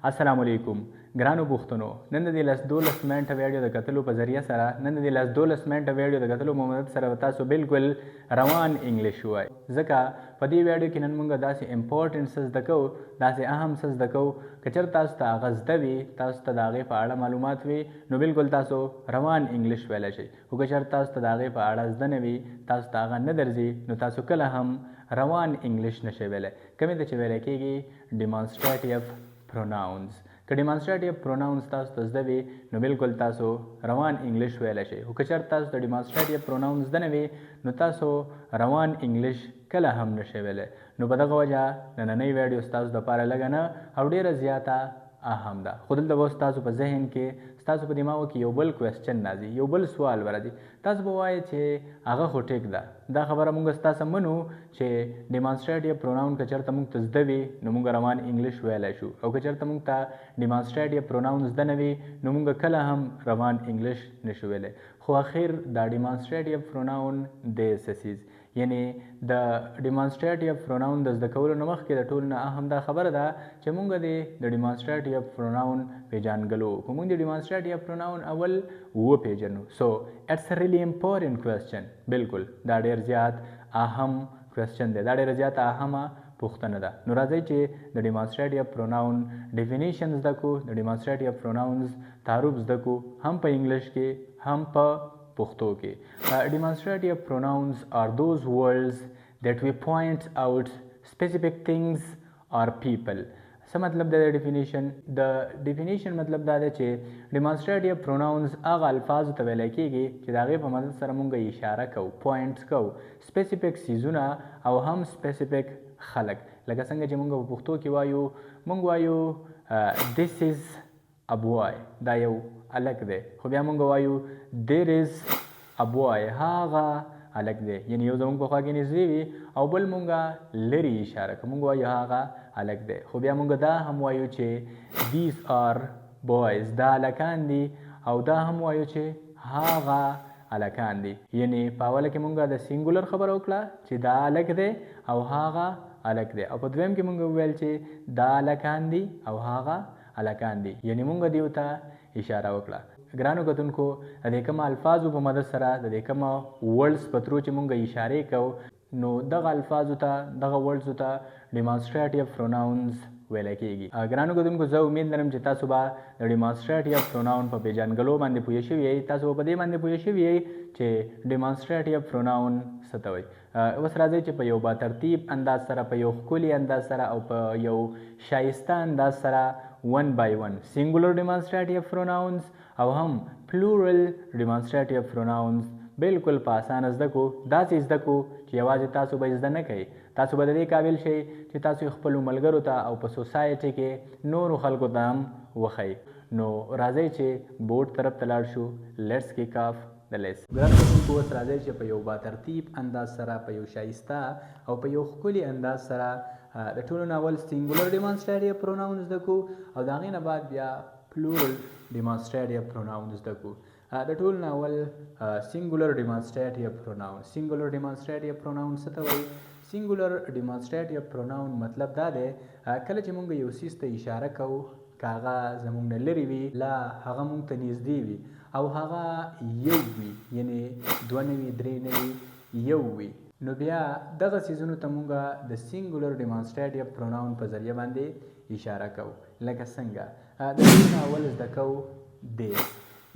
السلام علیکم ګرانو پښتنو نن د 12 منټه ویډیو د کتلو په ذریعہ سره نن د 12 منټه ویډیو د کتلو مدد سره تاسو بالکل روان انګلیش وای ځکه په دې ویډیو کې نن موږ داسې امپورټنت څه زده کوو داسې اهم څه زده کوو که چېرته تاسو ته هغه زده وي تاسو ته د هغې په اړه معلومات وي نو بالکل تاسو روان انګلیش ویلی شئ خو که چېرته تاسو ته د هغې په اړه زده نه وي تاسو ته هغه نه درځي نو تاسو کله هم روان انګلیش نشئ ویلی کومې ته چې ویلی کېږي ډیمانسټریټیو پروناونز که ډیمانسټریټیو پروناونز تاسو ته زده وي نو بالکل تاسو روان انګلیش ویلی شئ خو که چېرته تاسو ته ډیمانسټریټیو پروناونز زده نه وي نو تاسو روان انګلیش کله هم نشئ ویلی نو په دغه وجه نننۍ ویډیو ستاسو دپاره لږه نه او ډېره زیاته اهم ده خو دلته به ستاسو په ذهن کې ستاسو په دماغو کې یو بل کوېسچن راځي یو بل سوال به راځي تاسو به وایئ چې هغه خو ټیک ده دا خبره موږ ستاسو منو چې ډیمانسټریټیو پروناون که چېرته موږ ته زده وي نو موږ روان انګلیش ویلی شو او که چېرته موږ ته ډیمانسټریټیو پروناون زده نه وي نو موږ کله هم روان انګلیش نشو ویلی خو اخر دا ډیمانسټریټیو پروناون دی سیز یعنی د ډیمانسټریټیو پروناون د زده کولو نه مخکې د ټول نه اهم دا خبره ده چې موږ د ډیمانسټریټیو پروناون پیژانګلو کو موږ د ډیمانسټریټیو پروناون اول وپیژنو سو اټس ریلی امپورټنت کوېسچن بالکل دا ډېر زیات اهم کوېسچن دی دا ډېره زیاته اهمه پوښتنه ده نو راځئ چې د ډیمانسټریټیو پروناون ډیفینیشن زده کړو د ډیمانسټریټیو پروناونز تعارف زده کړو هم په انګلیش کې هم په پښتو کې demonstrative pronouns are those words that we point out specific things or people څه مطلب دی د ډیفینیشن مطلب دا دی چې demonstrative pronouns هغه الفاظو ته ویلی کېږي چې د هغې په مدد سره موږ اشاره کوو پوینټس کوو سپیسیفیک څیزونه او هم سپیسیفیک خلک لکه څنګه چې موږ په پښتو کې وایو موږ وایو this is a boy دا یو الک دی خو بیا موږ وایو there is a boy هغه الک دی یعنی یو زموږ په خوا کې نږدې وي او بل موږ لرې اشاره کوو موږ وایو هغه الک دی خو بیا موږ دا هم وایو چې these are boys دا الکان دي او دا هم وایو چې هغه الکان دي یعنی په اوله کې موږ د سینګولر خبره وکړه چې دا الک دی او هغه الک دی او په دویم کې موږ وویل چې دا الکان دي او هغه الکان دي یعنی موږ دیو ته اشاره وکړه ګرانو کتونکو د دې کومه الفاظو په مدد سره د دې کومه ورډز په ترو چې موږ اشارې کوو نو دغه الفاظو ته دغه ورډزو ته ډیمانسټریټیو پروناونز ویلی کېږي ګرانو کتونکو زه امید لرم چې تاسو به د ډیمانسټریټیو پروناون په پیژانګلو باندې پوه شوي یئ تاسو به په دې باندې پوه شوي یئ چې ډیمانسټریټیو پروناون څه ته وایي اوس راځئ چې په یو با ترتیب انداز سره په یو ښکلي انداز سره او په یو شایسته انداز سره ون بای ون سینګولر ډیمانسټریټیو پروناونز او هم پلورل ډیمانسټریټیو پروناونز بالکل په اسانه زده کړو داسې زده کړو چې یوازې تاسو به زده نه کوئ تاسو به د دې قابل شئ چې تاسو خپلو ملګرو ته او په سوسایټي کې نورو خلکو ته هم وښئ نو راځئ چې بورډ طرف ته لاړ شو لیټس کیک آف د لیسن ګرانو کتونکو اوس راځئ چې په یو با ترتیب انداز سره په یو شایسته او په یو ښکلي انداز سره د ټولو نه اول سینګولر ډیمانسټریټیو پروناونز زده کړو او د هغې نه بعد بیا پلورل ډیمانسټریټیو پروناونز زده کړو د ټولو نه اول سینګولر ډیمانسټریټیو پروناون سینګولر ډیمانسټریټیو پروناون څه ته وایي سینګولر ډیمانسټریټیو پروناون مطلب دا دی کله چې موږ یو څیز ته اشاره کوو که هغه زموږ نه لرې وي لا هغه موږ ته نږدې وي او هغه یو وي یعنی دوه نه وي درې نه وي یو وي نو بیا دغه څیزونو ته موږ د سینګولر ډیمانسټریټیو پروناون په ذریعه باندې اشاره کوو لکه څنګه د دې نه اول زده کوو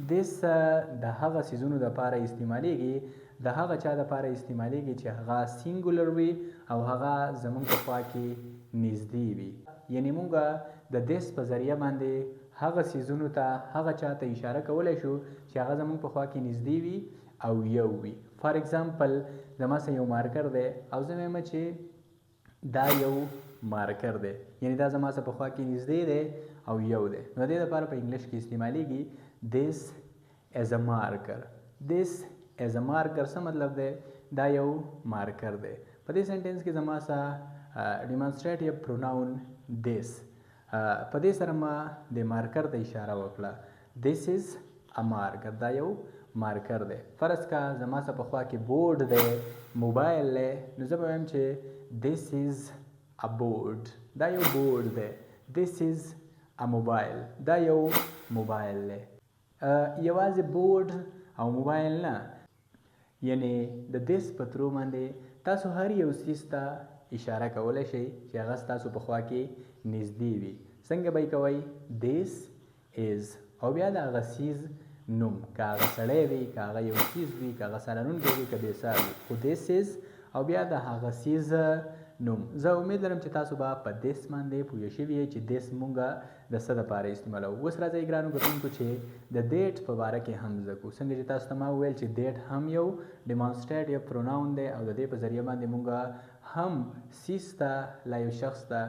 دیس د هغه څیزونو دپاره استعمالیږي د هغه چا دپاره استعمالیږي چې هغه سینګولر وي او هغه زموږ په خوا کې نږدې وي یعنی موږ د دیس په ذریعه باندې هغه څیزونو ته هغه چا ته اشاره کولی شو چې هغه زموږ په خوا کې نږدې وي او یو وي فار ایگزامپل زما سره یو مارکر دی او زه وایم چې دا یو مارکر دی یعنی دا زما سره په خوا کې نږدې دی او یو دی نو د دې لپاره په انګلیش کې استعمالیږي this as a marker this as a marker څه مطلب دی دا یو مارکر دی په دې سنټینس کې زما سره ډیمانسټریټیو پروناون this په دې سره ما د مارکر ته اشاره وکړه this is a marker دا یو مارکر دی فرض کا زما سره په خوا کې بورډ دی موبایل دی نو زه به وایم چې this is a board دا یو بورډ دی this is ا موبایل دا یو موبایل دی یوازې بورډ او موبایل نه یعنی د دیس په ترو باندې تاسو هر یو څیز ته اشاره کولی شئ چې هغه ستاسو په خوا کې نږدې وي څنګه به یې کوئ دیس از او بیا د هغه څیز نوم که هغه سړی وي که هغه یو څیز وي که هغه سالنونکی وي که بېسار وي خو دیس از او بیا د هغه څیز نوم زه امید لرم چې تاسو به په دیس باندې پوه شوي یئ چې دیس مونږه د څه دپاره استعمالوو اوس راځئ ګرانو کتونکو چې د دیټ په باره کې هم زده کړو څنګه چې تاسو ته ما وویل چې دیټ هم یو ډیمانسټریټیو پروناون دی او د دې په ذریعه باندې مونږه هم څیز ته لا یو شخص ته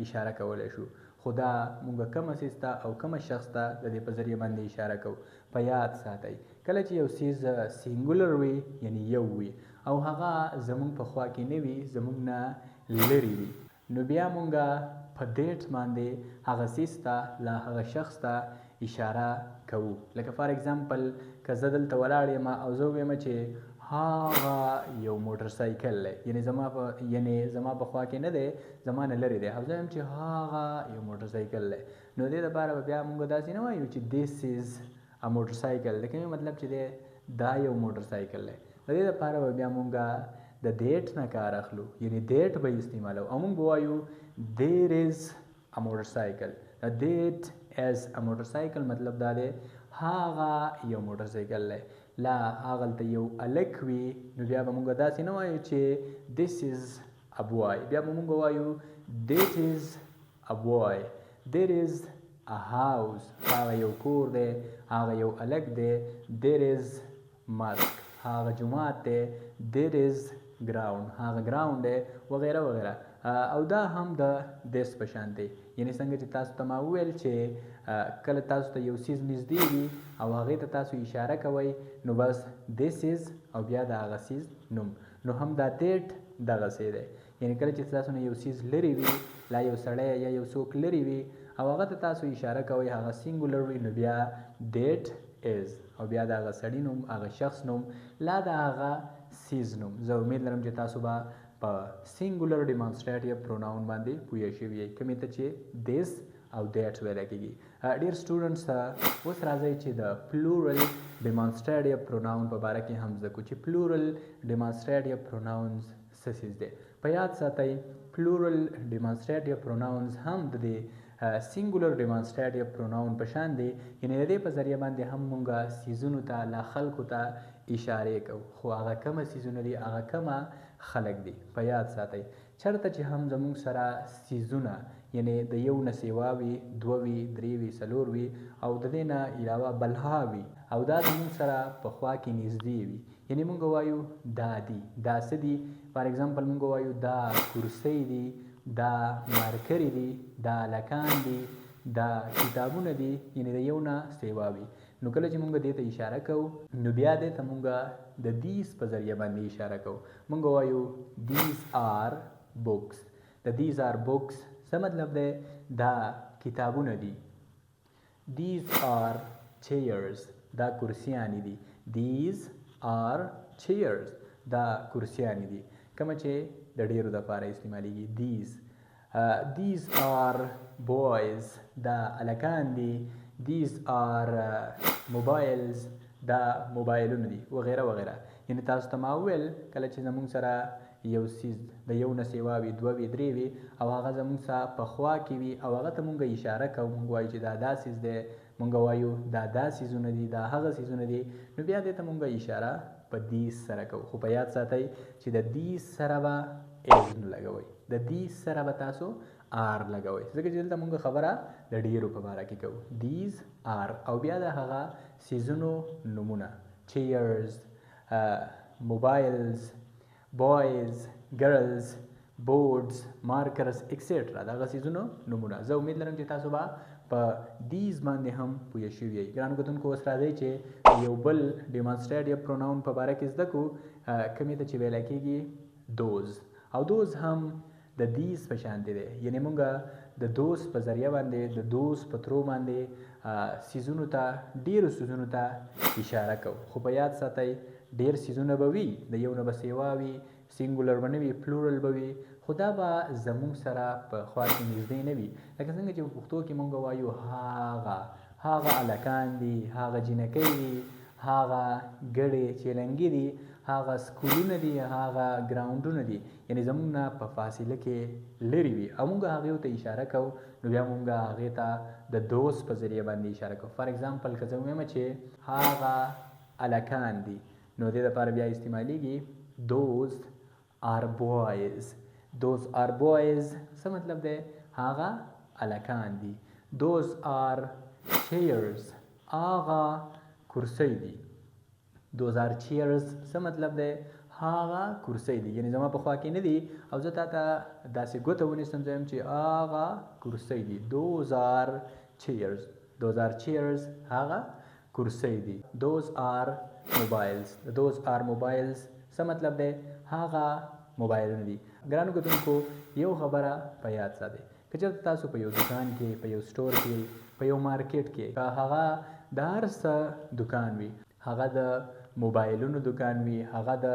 اشاره کولی شو خو دا مونږ کومه څیز ته او کومه شخص ته د دې په ذریعه باندې اشاره کوو په یاد ساتئ کله چې یو څیز سینګولر وي یعنی یو وي او هغه زمونږ په خوا کې نه وي زمونږ نه لرې وي نو بیا مونږه په دیټ باندې هغه څیز ته لا هغه شخص ته اشاره کوو لکه فار اگزامپل که زه دلته ولاړ یم او زه ووایم چې هغه یو موټر سایکل دی یعنی زما په خوا کې نه دی زما نه لرې دی او زه وایم چې هغه یو موټر سایکل دی نو دې دپاره به بیا مونږ داسې نه وایو چې دیس از ا موټر سایکل د کومې مطلب چې دی دا یو موټر سایکل دی د دې دپاره به بیا مونږ د دیټ نه کار اخلو یعنی دیټ به استعمالو او مونږ به وایو دیر از ا موټر سایکل دیټ از ا موټر سایکل مطلب دا دی هغه یو موټر سایکل دی لا هغلته یو الک وي نو بیا به مونږ داسې نه وایو چې this is a boy بیا به مونږ وایو that is a boy there is a house هغه یو کور دی هغه یو الک دی there is mosque هغه جومات دی there is ground هغه ګراوند دی وغیره وغیره او دا هم د دیس په شان دی یعنی څنګه چې تاسو ته ما وویل چې کله تاسو ته یو څیز نږدې وي او هغې ته تاسو اشاره کوئ نو بس دیس از او بیا د هغه څیز نوم نو هم دا دیټ دغسې دی یعنی کله چې تاسو نه یو څیز لرې وي لا یو سړی یا یو څوک لرې وي او هغه ته تاسو اشاره کوئ هغه سینګولر وي نو بیا دیټ از او بیا د هغه سړي نوم هغه شخص نوم لا د هغه څیز نوم زه امید لرم چې تاسو به په سینګولر ډیمانسټریټیو پروناون باندې پوه شوي یئ کومې ته چې دیس او دیټ ویلی کېږي ډېر سټوډنټس اوس راځئ چې د پلورل ډیمانسټریټیو پروناون په باره کې هم زده کړو چې پلورل ډیمانسټریټیو پروناونز څه څیز دی په یاد ساتئ پلورل ډیمانسټریټیو پروناونز هم د دې سینګولر ډیمانسټریټیو پروناون په شان دی یعنې د دې په ذریعه باندې هم مونږ څیزونو ته لا خلکو ته اشارې کوو خو هغه کومه څیزونه دي هغه کومه خلک دي په یاد ساتئ چېرته چې هم زموږ سره څیزونه یعنی د یو نه سیوا وي دوه وي درې وي څلور وي او د دې نه علاوه بلها وي او دا زموږ سره په خوا کې نږدې وي یعنی مونږ وایو دا دي دا څه دي فار ایگزامپل مونږ وایو دا کرسۍ دي دا مارکرې دي دا هلکان دي دا کتابونه دي یعنی د یو نه سیوا وي نو کله چې مونږ دې ته اشاره کوو نو بیا دې ته مونږ د دیز په ذریعه باندې اشاره کوو مونږ وایو دیز آر بکس د دیز آر بکس څه مطلب دی دا کتابونه دي دیز آر چیرز دا کرسیانې دي دیز آر چیرز دا کرسیانې دي کومه چې د ډېرو دپاره استعمالیږي دیز آر بویز دا هلکان دي دیز آر موبایلز دا موبایلونه دي وغیره وغیره یعنې تاسو ته ما وویل کله چې زموږ سره یو څیز د یو نه سیوا وي دوه وي درې وي او هغه زموږ سره په خوا کې وي او هغه ته مونږ اشاره کوو مونږ وایو چې دا څیز دی مونږ وایو دا څیزونه دي دا هغه څیزونه دي نو بیا دې ته مونږ اشاره په دیز سره کوو خو په یاد ساتئ چې د دیز سره به ایز نه لګوئ د دیز سره به تاسو آر لګوئ ځکه چې دلته مونږ خبره د ډېرو په باره کې کوو دیز آر او بیا د هغه څیزونو نومونه چیرز موبایلز boys, girls, boards, markers, etc. دغه څیزونو نومونه زه امید لرم چې تاسو به په دیز باندې هم پوه شوي یئ ګرانو کتونکو اوس راځئ چې یو بل ډیمانسټریټیو پروناون په باره کې زده کړو کومې ته چې ویلی کېږي دوز او دوز هم د دیز په شانتې دی یعنې مونږ د دوز په ذریعه باندې د دوز په ترو باندې څیزونو ته ډېرو څیزونو ته اشاره کوو خو په یاد ساتئ ډېر څیزونه به وي د یو نه به سیوا وي سینګولر به نه وي پلورل به وي خو دا به زموږ سره په خوا کې نږدې نه وي. لکه څنګه چې په پښتو کې مونږ وایو هغه هلکان دي، هغه جینکۍ دي، هغه ګړې چیلنګي دي، هغه سکولونه دي، هغه ګراونډونه دي، یعنې زموږ نه په فاصله کې لرې وي او موږ هغې ته اشاره کوو، نو بیا موږ هغې ته د دوست په ذریعه باندې اشاره کوو. فار ایگزامپل که زه ووایم چې هغه هلکان دي، نو دې دپاره بیا استعمالیږي those are boys. those are boys څه مطلب دی؟ هغه هلکان دي. those are chairs هغه کرسۍ دي. those are chairs څه مطلب دی؟ هغه کرسۍ دي، یعنې زما په خوا کې نه دي او زه تا ته داسې ګوته ونیسم زه وایم چې هغه کرسۍ دي. those are chairs. those are chairs هغه کرسۍ دي. those are mobiles. those are mobiles څه مطلب دی؟ هغه موبایلونه دي. ګرانو کتونکو یو خبره په یاد ساتئ، که چېرته تاسو په یو دکان کې، په یو سټور کې، په یو مارکیټ کې، که هغه د هر څه دکان وي، هغه د موبایلونو دکان وي، هغه د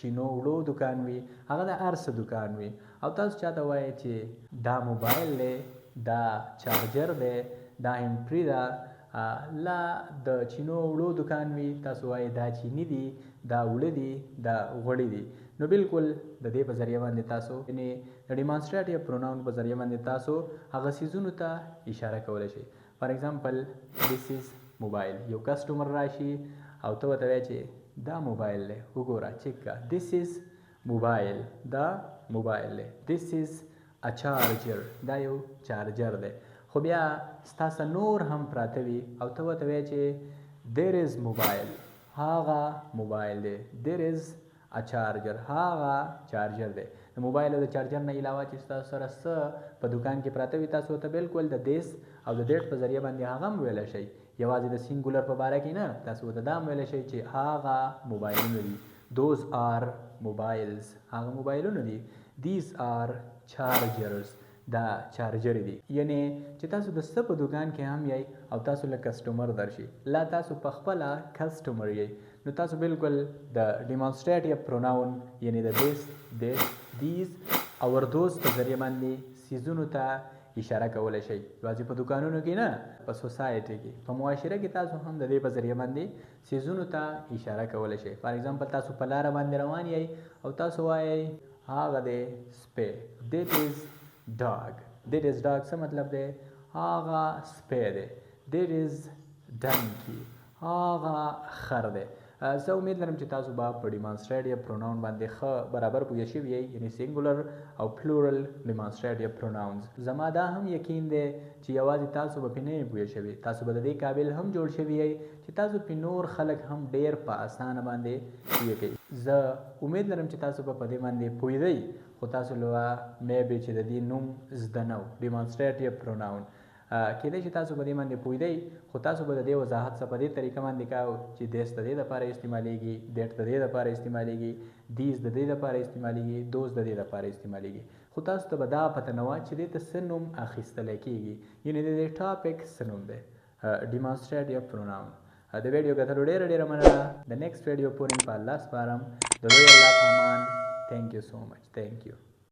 چینو وړو دکان وي، هغه د هر څه دکان وي او تاسو چاته وایئ چې دا موبایل دی، دا چارجر دی، دا هینډفري ده، لا د چینو وړو دکان وي، تاسو وایئ دا چینی دي، دا وړه دي، دا غوړي دي، نو بالکل د دې په ذریعه باندې تاسو یعنې د ډیمانسټریټیو پروناون په ذریعه باندې تاسو هغه څیزونو ته اشاره کولی شئ. فار ایگزامپل دیس از موبایل. یو کسټمر راشي او ته ورته وایې چې دا موبایل دی، وګوره چیک کړه، دیس از موبایل، دا موبایل دی. دیس از ا چارجر، دا یو چارجر دی. خو بیا ستاسو نور هم پراته وي او ته ورته وایې چې دیر از موبایل، هغه موبایل دی. دیر از ا چارجر، هغه چارجر دی. د موبایل او د چارجر نه علاوه چې ستاسو سره څه په دکان کې پراته وي، تاسو ورته بالکل د دیس او د دیټ په ذریعه باندې هغه هم ویلی شئ. یوازې د سینګولر په باره کې نه، تاسو ورته دا هم ویلی شئ چې هغه موبایلونه دي. those are mobiles هغه موبایلونه دي. these are chargers دا چارجر دي. یعنې چې تاسو د څه په دکان کې هم یئ او تاسو له کسټمر درشي، لا تاسو په خپله کسټمر یئ، نو تاسو بالکل د ډیمانسټریټیو پروناون یعنې د دیس، دیټ، دیز او دوز په ذریعه باندې څیزونو ته اشاره کولی شئ. یوازې په دکانونو کې نه، په سوسایټي کې، په معاشره کې تاسو هم د دې په ذریعه باندې څیزونو ته اشاره کولی شئ. فار ایگزامپل تاسو په لاره باندې روان یئ او تاسو وایئ هغه دی سپی. دیٹ از ډاګ. دیٹ از ډاګ څه مطلب دی؟ هغه سپی دی. دیٹ از ډنکی، هغه خر دی. زه امید لرم چې تاسو به په ډیمانسټریټیو پروناون باندې ښه برابر پوه شوي یئ، یعنې سینګولر او پلورل ډیمانسټریټیو پروناونز. زما دا هم یقین دی چې یوازې تاسو به پرې نه یئ پوه شوي، تاسو به د دې قابل هم جوړ شوي یئ چې تاسو پرې نور خلک هم ډېر په اسانه باندې پوه کوئ. زه امید لرم چې تاسو به په دې باندې پوهېدئ، خو تاسو له میبي چې د دې نوم زده نه و، ډیمانسټریټیو پروناون. کېدای شي تاسو په دې باندې پوهېدئ، خو تاسو به د دې وضاحت څه په دې طریقه باندې کوو چې دیس د دې دپاره استعمالیږي، دیټ د دې دپاره استعمالیږي، دیز د دې دپاره استعمالیږي، دوز د دې دپاره استعمالیږي. خو تاسو ته به دا پته نه وه چې دې ته څه نوم اخیستلی کېږي، یعنې د دې ټاپک څه نوم دی، ډیمانسټریټیو پروناون. د ویډیو کتلو ډېره ډېره مننه. د نیکسټ ویډیو پورې په الله سپارم. د لوی الله په امان. تھینک یو سو مچ. تھینک یو.